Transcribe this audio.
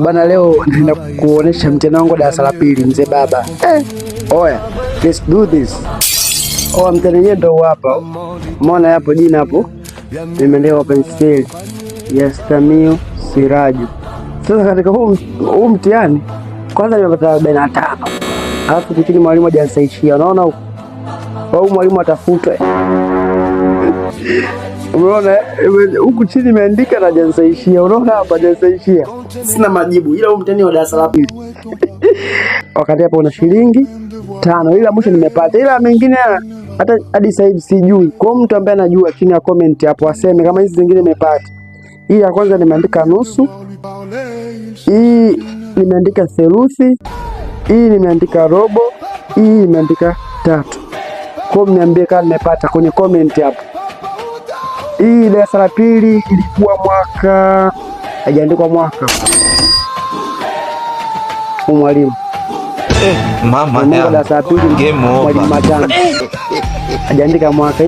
Bwana, leo naenda kuonesha mtihani wangu darasa la pili mzee baba. Oya, let's do this. Oya, mtihani wenyewe ndio hapa. Umeona hapo jina hapo? Nimeandika penseli ya Stamio Siraju. Sasa katika huu mtihani kwanza nimepata 45. Alafu kichini mwalimu hajanisaidia. Unaona huko? Au mwalimu atafutwe. Unaona huku chini imeandika na hajanisaidia. Unaona hapa hajanisaidia. Sina majibu ila huu mtihani wa darasa la pili. Wakati hapo una shilingi 5 ila mwisho nimepata. Ila mengine hata hadi sasa hivi sijui. Kwa mtu ambaye anajua chini ya comment hapo aseme kama hizi zingine nimepata. Hii ya kwanza nimeandika nusu. Hii nimeandika theluthi. Hii nimeandika robo. Hii nimeandika 3. Kwa mniambie kama nimepata kwenye comment hapo. Hii darasa la pili ilikuwa mwaka, hajaandikwa mwaka. Mwalimu mama darasa la pili game over. Mwalimu Matano hajaandika mwaka.